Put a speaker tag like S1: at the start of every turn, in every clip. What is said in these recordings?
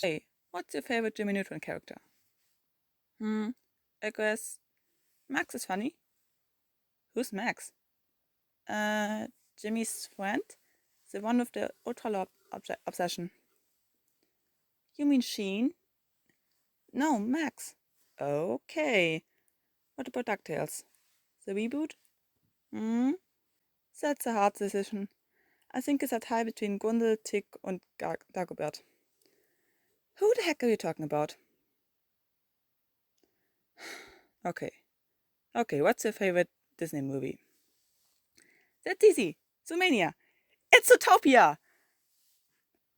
S1: Hey, what's your favorite Jimmy Neutron character? I guess Max is funny. Who's Max? Jimmy's friend? The one with the ultra obsession. You mean Sheen? No, Max. Okay. What about DuckTales? The reboot? Hmm? That's a hard decision. I think it's a tie between Gundel, Tick und Dagobert. Who the heck are you talking about? Okay. Okay, what's your favorite Disney movie? That's easy. Zoomania. It's Zootopia!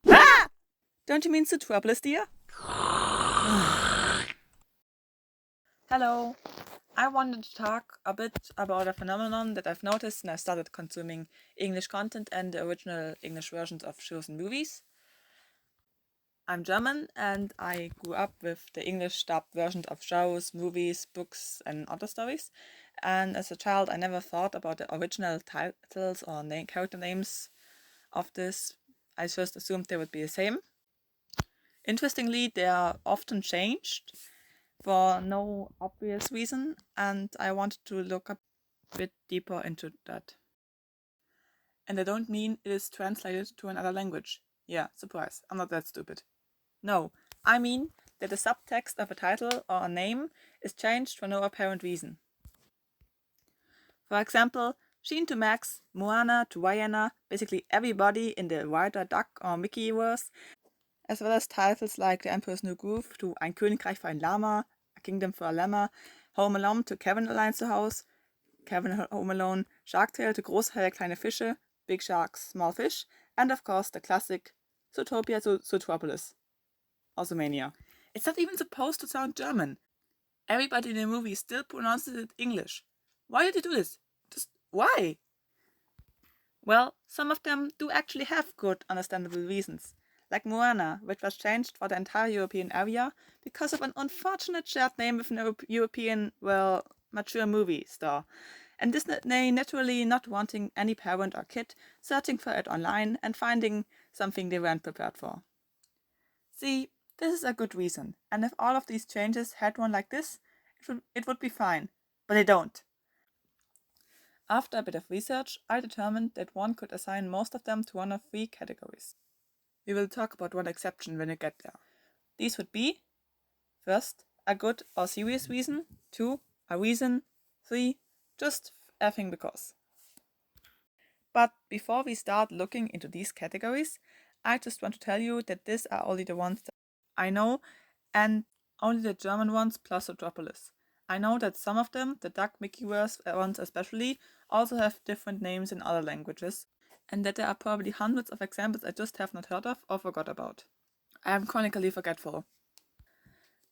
S1: Ah! Don't you mean Zootropolis, dear? Hello. I wanted to talk a bit about a phenomenon that I've noticed when I started consuming English content and the original English versions of shows and movies. I'm German and I grew up with the English dubbed versions of shows, movies, books, and other stories. And as a child, I never thought about the original titles or character names of this. I just assumed they would be the same. Interestingly, they are often changed for no obvious reason, and I wanted to look a bit deeper into that. And I don't mean it is translated to another language. Yeah, surprise, I'm not that stupid. No, I mean that the subtext of a title or a name is changed for no apparent reason. For example, Sheen to Max, Moana to Vaiana, basically everybody in the wider Duck or Mickey verse, as well as titles like The Emperor's New Groove to Ein Königreich für ein Lama, A Kingdom for a Llama, Home Alone to Kevin allein zu Haus, Kevin Home Alone, Shark Tale to Großhaie kleine Fische, Big Sharks, Small Fish, and of course the classic Zootopia to Zootropolis, also Mania. It's not even supposed to sound German. Everybody in the movie still pronounces it English. Why did they do this? Just why? Well, some of them do actually have good, understandable reasons, like Moana, which was changed for the entire European area because of an unfortunate shared name with an European, well, mature movie star, and Disney naturally not wanting any parent or kid searching for it online and finding something they weren't prepared for. See, this is a good reason, and if all of these changes had one like this, it would be fine, but they don't. After a bit of research, I determined that one could assign most of them to one of three categories. We will talk about one exception when we get there. These would be: first, a good or serious reason; two, a reason; three, just effing because. But before we start looking into these categories, I just want to tell you that these are only the ones that I know, and only the German ones plus Zootropolis. I know that some of them, the Duck Mickeyverse ones especially, also have different names in other languages, and that there are probably hundreds of examples I just have not heard of or forgot about. I am chronically forgetful.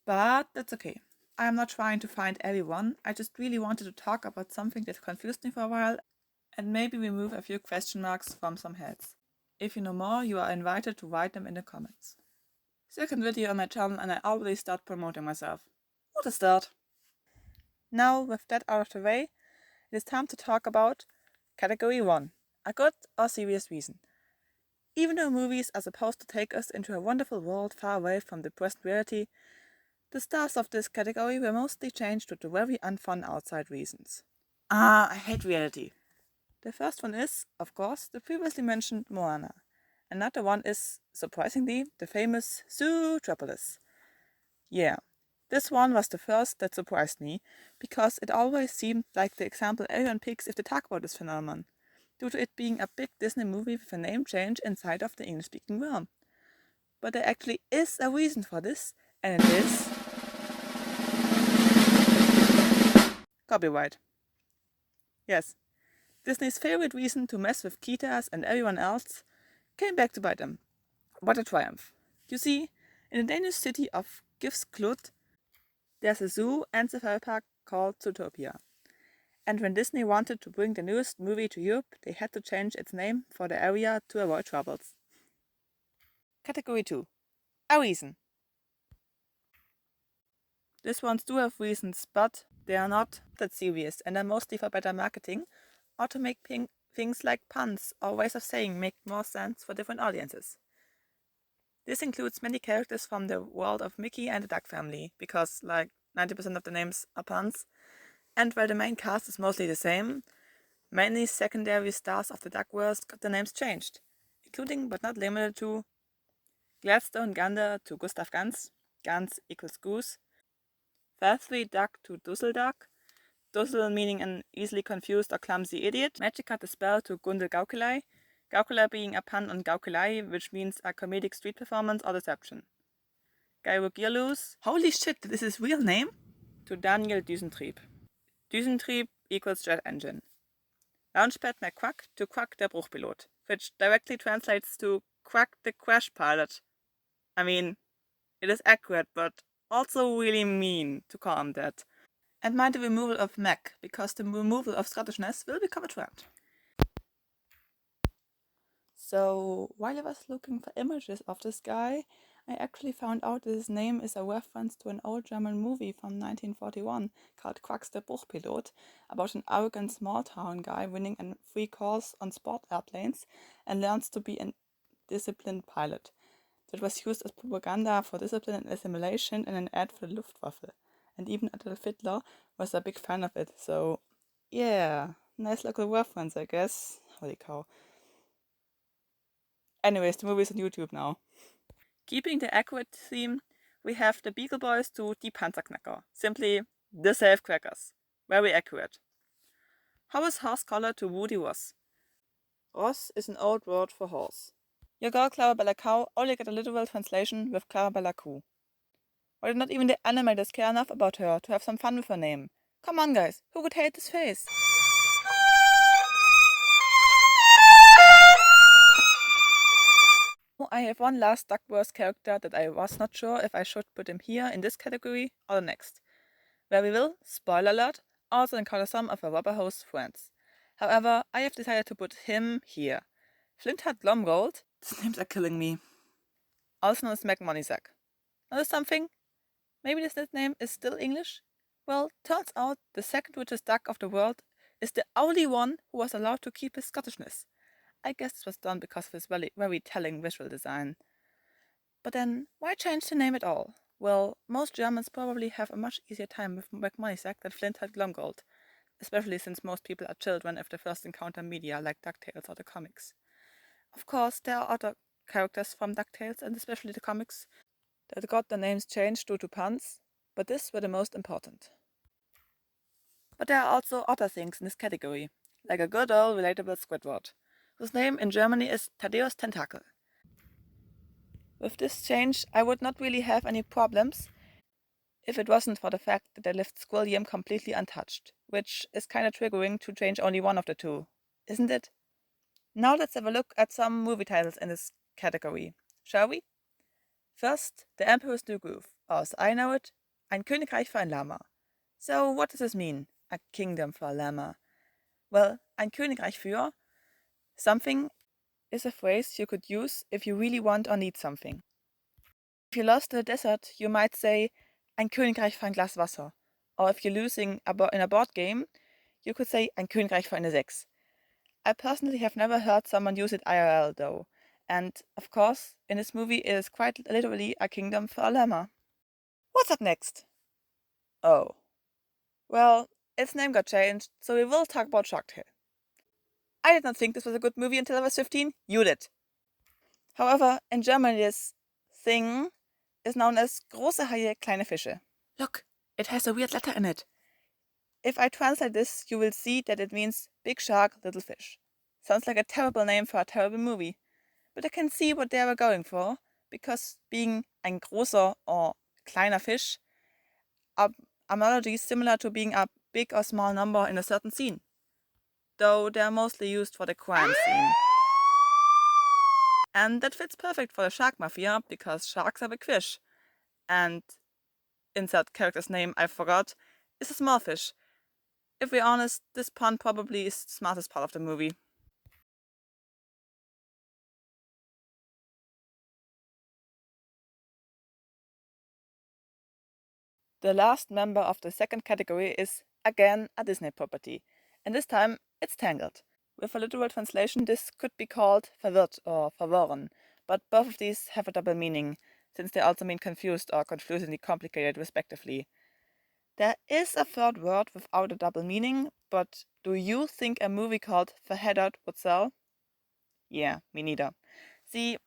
S1: But that's okay. I am not trying to find everyone, I just really wanted to talk about something that confused me for a while and maybe remove a few question marks from some heads. If you know more, you are invited to write them in the comments. Second video on my channel and I already start promoting myself. What a start! Now, with that out of the way, it is time to talk about Category 1, a good or serious reason. Even though movies are supposed to take us into a wonderful world far away from the present reality, the stars of this category were mostly changed due to very unfun outside reasons. I hate reality. The first one is, of course, the previously mentioned Moana. Another one is, surprisingly, the famous Zootropolis. Yeah, this one was the first that surprised me, because it always seemed like the example everyone picks if they talk about this phenomenon, due to it being a big Disney movie with a name change inside of the English-speaking realm. But there actually is a reason for this, and it is copyright. Yes, Disney's favorite reason to mess with Kitas and everyone else came back to bite them. What a triumph. You see, in the Danish city of Gifsklut, there's a zoo and safari park called Zootopia. And when Disney wanted to bring the newest movie to Europe, they had to change its name for the area to avoid troubles. Category 2. A reason. These ones do have reasons, but they are not that serious and are mostly for better marketing or to make things like puns or ways of saying make more sense for different audiences. This includes many characters from the world of Mickey and the Duck family, because like 90% of the names are puns. And while the main cast is mostly the same, many secondary stars of the Duckverse got their names changed, including but not limited to Gladstone Gander to Gustav Gans, Gans equals goose, Fathwy Duck to Dusselduck, Dussel meaning an easily confused or clumsy idiot, Magica the Spell to Gundel Gaukelei, Gaukelei being a pun on Gaukelei, which means a comedic street performance or deception. Geirogirlus, holy shit, this is his real name? To Daniel Düsentrieb. Düsentrieb equals jet engine. Launchpad McQuack to Quack der Bruchpilot, which directly translates to Quack the crash pilot. I mean, it is accurate, but also really mean to call him that. And mind the removal of Mac, because the removal of Scottishness will become a trend. So, while I was looking for images of this guy, I actually found out that his name is a reference to an old German movie from 1941 called Quacks der Bruchpilot, about an arrogant small-town guy winning a free course on sport airplanes and learns to be a disciplined pilot. That was used as propaganda for discipline and assimilation in an ad for the Luftwaffe. And even Adolf Hitler was a big fan of it, so yeah, nice local reference, I guess. Holy cow. Anyways, the movie's on YouTube now. Keeping the accurate theme, we have the Beagle Boys to Die Panzerknacker, simply the Safecrackers. Very accurate. How is horse collar to Woody Ross? Ross is an old word for horse. Your girl Clarabella Cow only got a literal translation with Clarabella Coo. Why did not even the animators care enough about her to have some fun with her name? Come on guys, who could hate this face? I have one last Duckverse character that I was not sure if I should put him here in this category or the next, where we will, spoiler alert, also encounter some of our rubber host's friends. However, I have decided to put him here. Flintheart Glomgold, these names are killing me, also known as Mac Moneysack. Notice something? Maybe this nickname is still English? Well, turns out the second richest duck of the world is the only one who was allowed to keep his Scottishness. I guess this was done because of his very telling visual design. But then, why change the name at all? Well, most Germans probably have a much easier time with McMoneysack than Flintheart Glomgold, especially since most people are children if they first encounter media like DuckTales or the comics. Of course, there are other characters from DuckTales and especially the comics that got their names changed due to puns, but these were the most important. But there are also other things in this category, like a good old relatable Squidward, whose name in Germany is Thaddeus Tentacle. With this change, I would not really have any problems if it wasn't for the fact that I left Squilliam completely untouched, which is kinda triggering to change only one of the two, isn't it? Now let's have a look at some movie titles in this category, shall we? First, The Emperor's New Groove, or as I know it, Ein Königreich für ein Lama. So what does this mean, a kingdom for a llama? Well, ein Königreich für something is a phrase you could use if you really want or need something. If you're lost in the desert, you might say Ein Königreich für ein Glas Wasser. Or if you're losing in a board game, you could say Ein Königreich für eine 6. I personally have never heard someone use it IRL though. And, of course, in this movie it is quite literally a kingdom for a llama. What's up next? Oh. Well, its name got changed, so we will talk about Shark Tale. I did not think this was a good movie until I was 15. You did. However, in Germany this thing is known as große Haie, kleine Fische. Look, it has a weird letter in it. If I translate this, you will see that it means big shark, little fish. Sounds like a terrible name for a terrible movie. But I can see what they were going for, because being ein großer or kleiner Fisch are analogies similar to being a big or small number in a certain scene, though they are mostly used for the crime scene. And that fits perfect for the shark mafia, because sharks are big fish. And insert character's name I forgot is a small fish. If we're honest, this pun probably is the smartest part of the movie. The last member of the second category is, again, a Disney property, and this time it's Tangled. With a literal translation, this could be called verwirrt or verworren, but both of these have a double meaning, since they also mean confused or confusingly complicated, respectively. There is a third word without a double meaning, but do you think a movie called Verheddert would sell? Yeah, me neither. See,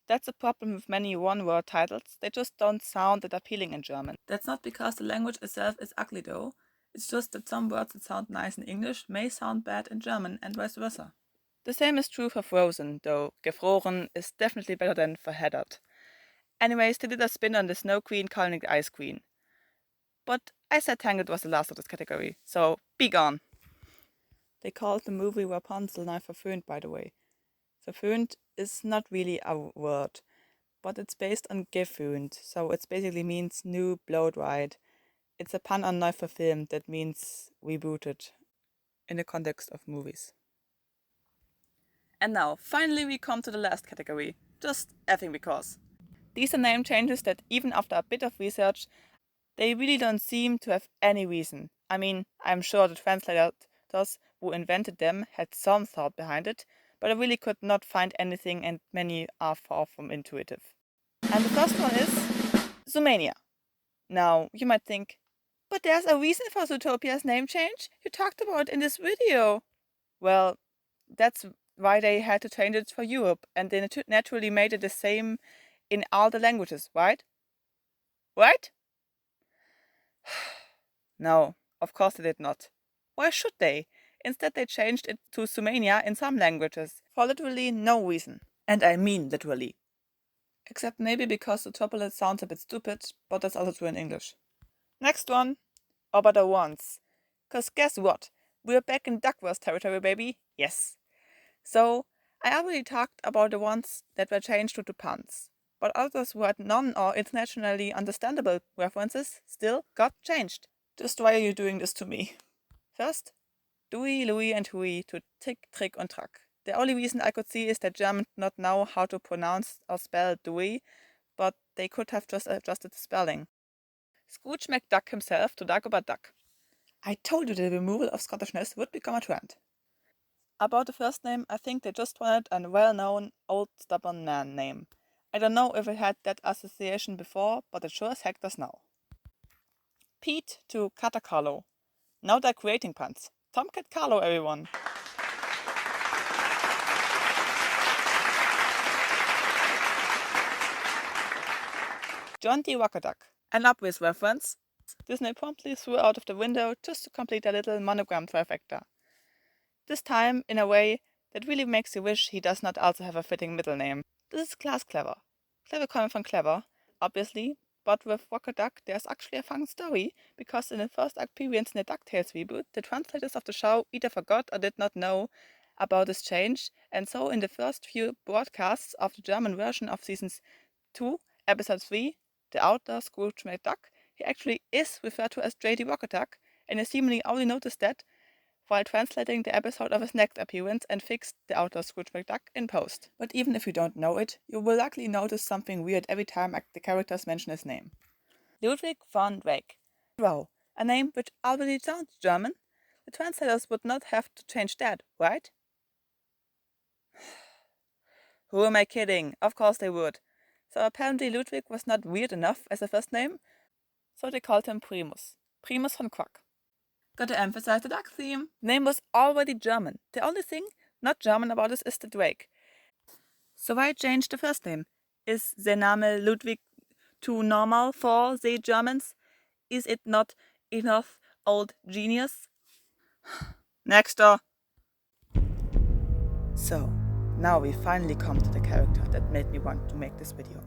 S1: that's the problem with many one-word titles. They just don't sound that appealing in German. That's not because the language itself is ugly though. It's just that some words that sound nice in English may sound bad in German and vice versa. The same is true for Frozen, though gefroren is definitely better than verheddert. Anyways, they did a spin on the Snow Queen calling it the Ice Queen. But I said Tangled was the last of this category, so be gone. They called the movie Rapunzel now verföhnt, by the way. Verföhnt is not really a word, but it's based on geföhnt, so it basically means new, blow-dried. It's a pun on neu verfilmt that means rebooted in the context of movies. And now, finally we come to the last category, just effing because. These are name changes that even after a bit of research, they really don't seem to have any reason. I mean, I'm sure the translators who invented them had some thought behind it, but I really could not find anything and many are far from intuitive. And the first one is Zoomania. Now, you might think, but there's a reason for Zootopia's name change? You talked about it in this video. Well, that's why they had to change it for Europe, and they naturally made it the same in all the languages, right? Right? No, of course they did not. Why should they? Instead, they changed it to Zoomania in some languages, for literally no reason. And I mean literally. Except maybe because the Zootopia sounds a bit stupid, but that's also true in English. Next one, Over the Ones. Cause guess what? We're back in Duckverse territory, baby. Yes. So, I already talked about the ones that were changed due to puns, but others who had non or internationally understandable references still got changed. Just why are you doing this to me? First, Dewey, Louie and Huey to Tick, Trick und Track. The only reason I could see is that Germans did not know how to pronounce or spell Dewey, but they could have just adjusted the spelling. Scrooge McDuck himself to Dagobah Duck. I told you the removal of Scottishness would become a trend. About the first name, I think they just wanted a well-known, old, stubborn man name. I don't know if it had that association before, but it sure as heck does now. Pete to Katacarlo. Now they're creating puns. Tomcat Carlo, everyone. John D. Wackerduck. An obvious reference. Disney promptly threw out of the window just to complete a little monogram trifecta. This time in a way that really makes you wish he does not also have a fitting middle name. This is class clever. Clever coming from clever, obviously, but with Wackerduck there's actually a fun story, because in the first appearance in the DuckTales reboot, the translators of the show either forgot or did not know about this change, and so in the first few broadcasts of the German version of Season 2, Episode 3, The Outdoor Scrooge McDuck, he actually is referred to as J.D. Wackerduck, and I seemingly only noticed that while translating the episode of his next appearance and fixed the outdoor Scrooge McDuck in post. But even if you don't know it, you will likely notice something weird every time the characters mention his name. Ludwig von Drake. Wow, a name which already sounds German? The translators would not have to change that, right? Who am I kidding? Of course they would. So apparently Ludwig was not weird enough as a first name, so they called him Primus. Primus von Quack. Gotta emphasize the duck theme. Name was already German. The only thing not German about this is the Drake. So why change the first name? Is the Name Ludwig too normal for the Germans? Is it not enough old genius? Next door. So, now we finally come to the character that made me want to make this video.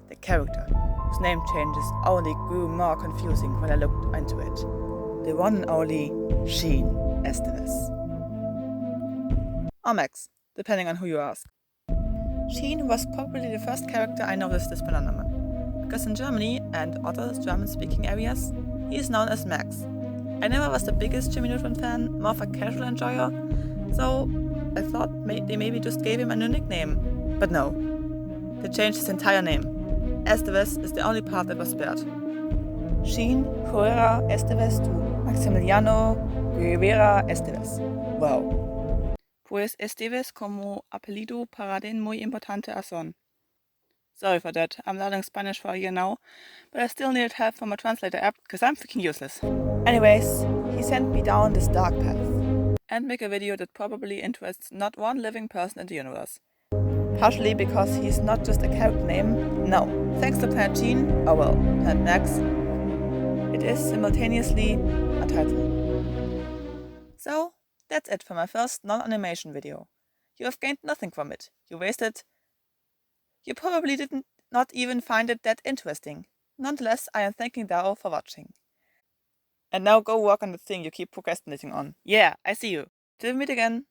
S1: The character whose name changes only grew more confusing when I looked into it. The one and only Sheen Estevez. Or Max, depending on who you ask. Sheen was probably the first character I noticed this phenomenon, because in Germany and other German-speaking areas, he is known as Max. I never was the biggest Jimmy Neutron fan, more of a casual enjoyer, so I thought they maybe just gave him a new nickname. But no, they changed his entire name. Estevez is the only part that was spared. Sheen Herrera Estevez to Maximiliano Rivera Estevez. Wow. pues este vez como apellido para den muy importante son. Sorry for that, I'm learning Spanish for a year now, but I still needed help from a translator app because I'm freaking useless. Anyways, he sent me down this dark path and make a video that probably interests not one living person in the universe. Partially because he's not just a character name, no, thanks to Planet Gene, or well, Planet Max, it is simultaneously a title. So, that's it for my first non-animation video. You have gained nothing from it. You wasted. You probably didn't not even find it that interesting. Nonetheless, I am thanking thou for watching. And now go work on the thing you keep procrastinating on. Yeah, I see you. Till we meet again.